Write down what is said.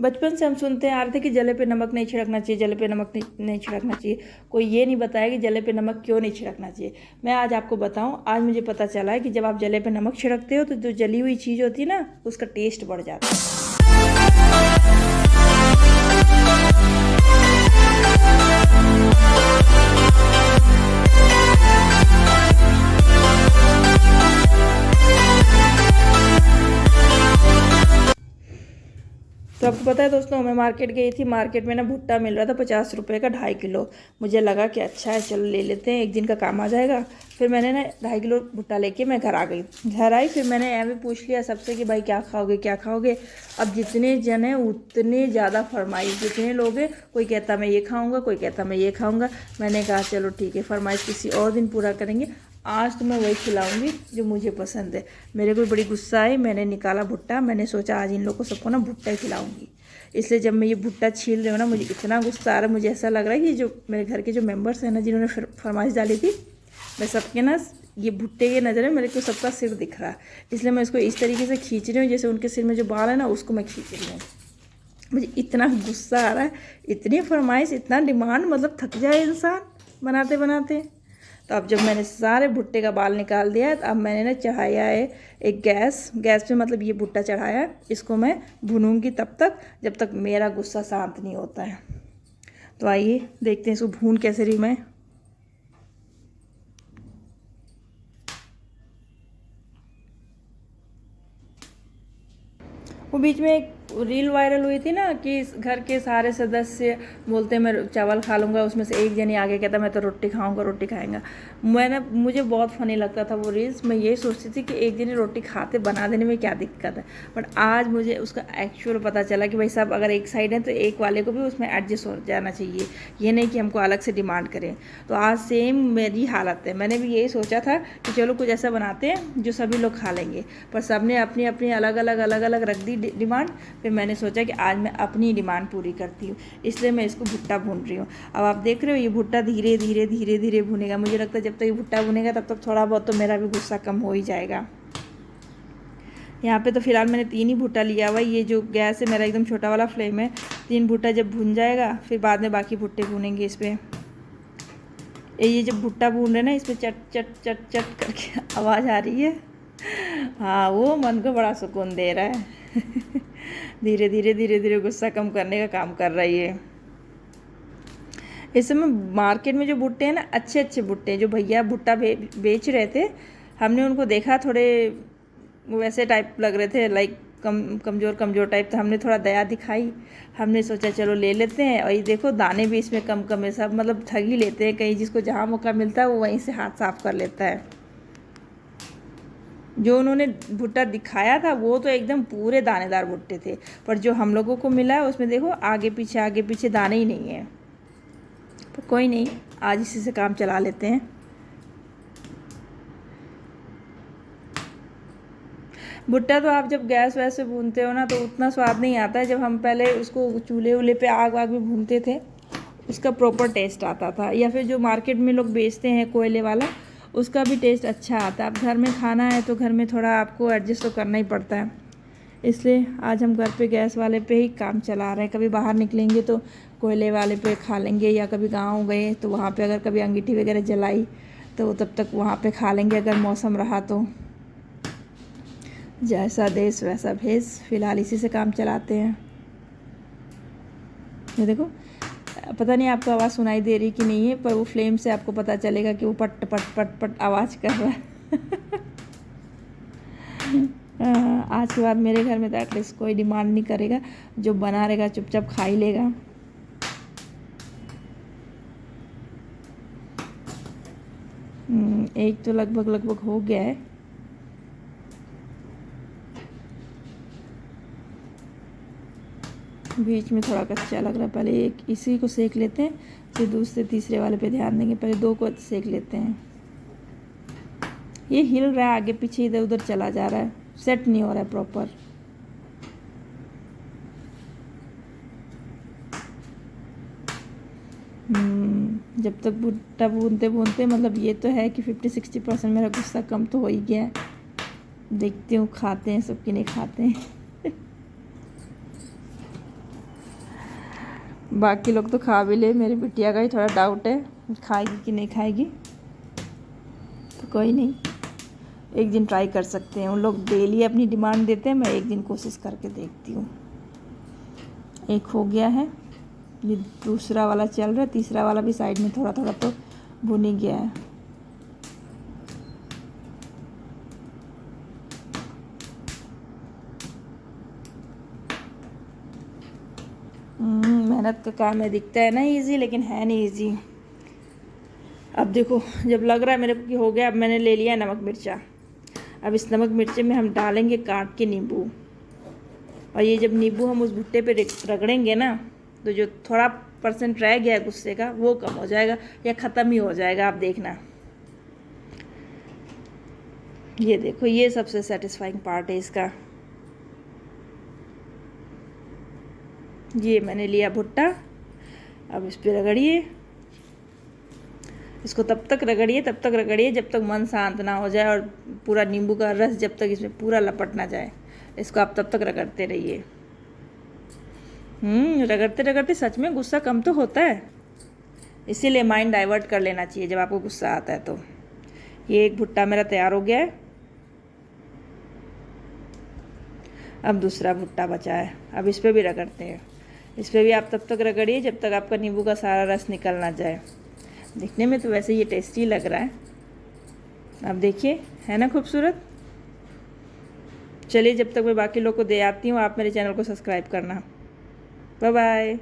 बचपन से हम सुनते आ रहे थे कि जले पे नमक नहीं छिड़कना चाहिए, जले पे नमक नहीं छिड़कना चाहिए। कोई ये नहीं बताया कि जले पे नमक क्यों नहीं छिड़कना चाहिए। मैं आज आपको बताऊं, आज मुझे पता चला है कि जब आप जले पे नमक छिड़कते हो तो जो जली हुई चीज़ होती है ना, उसका टेस्ट बढ़ जाता है। तो आपको पता है दोस्तों, मैं मार्केट गई थी। मार्केट में ना भुट्टा मिल रहा था 50 रुपये का 2.5 किलो। मुझे लगा कि अच्छा है, चलो ले लेते हैं, एक दिन का काम आ जाएगा। फिर मैंने ना 2.5 किलो भुट्टा लेके मैं घर आ गई। घर आई, फिर मैंने ऐसे पूछ लिया सबसे कि भाई क्या खाओगे क्या खाओगे। अब जितने जन हैं उतने ज़्यादा फरमाइश, जितने लोग हैं, कोई कहता मैं ये खाऊँगा, कोई कहता मैं ये खाऊँगा। मैंने कहा चलो ठीक है, फरमाइश किसी और दिन पूरा करेंगे। आज तो मैं वही खिलाऊंगी जो मुझे पसंद है। मेरे को बड़ी गुस्सा आई, मैंने निकाला भुट्टा। मैंने सोचा आज इन लोगों को सबको ना भुट्टा ही खिलाऊंगी। इसलिए जब मैं ये भुट्टा छील रही हूँ ना, मुझे इतना गुस्सा आ रहा है। मुझे ऐसा लग रहा है कि जो मेरे घर के जो मेंबर्स हैं ना, जिन्होंने फरमाइश डाली थी, मैं सबके ना ये भुट्टे के नज़र में मेरे को सबका सिर दिख रहा है। इसलिए मैं इसको इस तरीके से खींच रही हूँ जैसे उनके सिर में जो बाल है ना, उसको मैं खींच रही हूँ। मुझे इतना गुस्सा आ रहा है, इतनी फरमाइश, इतना डिमांड, मतलब थक जाए इंसान बनाते बनाते। तो अब जब मैंने सारे भुट्टे का बाल निकाल दिया, तो अब मैंने ना चढ़ाया है एक गैस पे, मतलब ये भुट्टा चढ़ाया है। इसको मैं भूनूंगी तब तक जब तक मेरा गुस्सा शांत नहीं होता है। तो आइए देखते हैं इसको भून कैसे रही मैं। वो बीच में एक रील वायरल हुई थी ना कि घर के सारे सदस्य बोलते मैं चावल खा लूँगा, उसमें से एक जनी आगे कहता मैं तो रोटी खाऊंगा, रोटी खाएंगा। मुझे बहुत फ़नी लगता था वो रील्स। मैं यही सोचती थी कि एक जनी रोटी खाते बना देने में क्या दिक्कत है। बट आज मुझे उसका एक्चुअल पता चला कि भाई सब अगर एक साइड है तो एक वाले को भी उसमें एडजस्ट हो जाना चाहिए, ये नहीं कि हमको अलग से डिमांड करें। तो आज सेम मेरी हालत है। मैंने भी यही सोचा था कि चलो कुछ ऐसा बनाते हैं जो सभी लोग खा लेंगे, पर सबने अपनी अपनी अलग अलग रख दी डिमांड। फिर मैंने सोचा कि आज मैं अपनी डिमांड पूरी करती हूँ, इसलिए मैं इसको भुट्टा भून रही हूँ। अब आप देख रहे हो ये भुट्टा धीरे धीरे धीरे धीरे भुनेगा। मुझे लगता है जब तक ये भुट्टा भुनेगा तब तक थोड़ा बहुत तो मेरा भी गुस्सा कम हो ही जाएगा। यहाँ पे तो फिलहाल मैंने 3 ही भुट्टा लिया हुआ है। ये जो गैस है मेरा एकदम छोटा वाला फ्लेम है। 3 भुट्टा जब भुन जाएगा फिर बाद में बाकी भुट्टे भुनेंगे इस पर। ये जब भुट्टा भून रहे ना, इसमें चट चट चट चट करके आवाज़ आ रही है। हाँ, वो मन को बड़ा सुकून दे रहा है। धीरे धीरे गुस्सा कम करने का काम कर रही है। इस समय मार्केट में जो भुट्टे हैं ना, अच्छे अच्छे भुट्टे, जो भैया भुट्टा बेच रहे थे, हमने उनको देखा, थोड़े वैसे टाइप लग रहे थे, लाइक कमज़ोर टाइप। तो हमने थोड़ा दया दिखाई, हमने सोचा चलो ले लेते हैं। और ये देखो दाने भी इसमें कम है, सब मतलब ठग ही लेते हैं। कहीं जिसको जहाँ मौका मिलता है वो वहीं से हाथ साफ कर लेता है। जो उन्होंने भुट्टा दिखाया था वो तो एकदम पूरे दानेदार भुट्टे थे, पर जो हम लोगों को मिला है उसमें देखो आगे पीछे दाने ही नहीं है। तो कोई नहीं, आज इसी से काम चला लेते हैं। भुट्टा तो आप जब गैस वैसे भूनते हो ना तो उतना स्वाद नहीं आता है। जब हम पहले उसको चूल्हे पे आग में भूनते थे, उसका प्रॉपर टेस्ट आता था। या फिर जो मार्केट में लोग बेचते हैं कोयले वाला, उसका भी टेस्ट अच्छा आता है। अब घर में खाना है तो घर में थोड़ा आपको एडजस्ट तो करना ही पड़ता है। इसलिए आज हम घर पे गैस वाले पे ही काम चला रहे हैं। कभी बाहर निकलेंगे तो कोयले वाले पे खा लेंगे, या कभी गांव गए तो वहाँ पे अगर कभी अंगीठी वगैरह जलाई तो तब तक वहाँ पे खा लेंगे, अगर मौसम रहा तो। जैसा देश वैसा भेष, फिलहाल इसी से काम चलाते हैं। ये देखो, पता नहीं आपको आवाज़ सुनाई दे रही कि नहीं है, पर वो फ्लेम से आपको पता चलेगा कि वो पट पट पट पट आवाज़ कर रहा है। आज के बाद मेरे घर में तो एटलीस्ट कोई डिमांड नहीं करेगा, जो बना रहेगा चुपचाप खा ही लेगा। एक तो लगभग हो गया है। बीच में थोड़ा कच्चा लग रहा है। पहले एक इसी को सेक लेते हैं, फिर दूसरे तीसरे वाले पे ध्यान देंगे। पहले 2 को सेक लेते हैं। ये हिल रहा है, आगे पीछे इधर उधर चला जा रहा है, सेट नहीं हो रहा है प्रॉपर। जब तक भुट्टा भूनते मतलब ये तो है कि 50-60% मेरा गुस्सा कम तो हो ही गया है। देखती हूँ खाते हैं सबकी, नहीं खाते हैं। बाकी लोग तो खा भी ले, मेरी बिटिया का ही थोड़ा डाउट है खाएगी कि नहीं खाएगी, तो कोई नहीं, एक दिन ट्राई कर सकते हैं। उन लोग डेली अपनी डिमांड देते हैं, मैं एक दिन कोशिश करके देखती हूँ। एक हो गया है, ये दूसरा वाला चल रहा है, तीसरा वाला भी साइड में थोड़ा थोड़ा तो भुन ही गया है। मेहनत का काम है, दिखता है ना इजी, लेकिन है नहीं इजी। अब देखो, जब लग रहा है मेरे को कि हो गया, अब मैंने ले लिया नमक मिर्चा। अब इस नमक मिर्चे में हम डालेंगे काट के नींबू, और ये जब नींबू हम उस भुट्टे पे रगड़ेंगे ना, तो जो थोड़ा % रह गया है गुस्से का, वो कम हो जाएगा या ख़त्म ही हो जाएगा। आप देखना, ये देखो, ये सबसे सेटिस्फाइंग पार्ट है इसका। ये मैंने लिया भुट्टा, अब इस पर रगड़िए, इसको तब तक रगड़िए जब तक मन शांत ना हो जाए और पूरा नींबू का रस जब तक इसमें पूरा लपट ना जाए, इसको आप तब तक रगड़ते रहिए। रगड़ते रगड़ते सच में गुस्सा कम तो होता है, इसीलिए माइंड डाइवर्ट कर लेना चाहिए जब आपको गुस्सा आता है तो। ये एक भुट्टा मेरा तैयार हो गया है, अब दूसरा भुट्टा बचा है, अब इस पर भी रगड़ते हैं। इस पर भी आप तब तक रगड़िए जब तक आपका नींबू का सारा रस निकल ना जाए। दिखने में तो वैसे ये टेस्टी लग रहा है, अब देखिए, है ना खूबसूरत। चलिए, जब तक मैं बाकी लोग को दे आती हूँ, आप मेरे चैनल को सब्सक्राइब करना। Bye bye.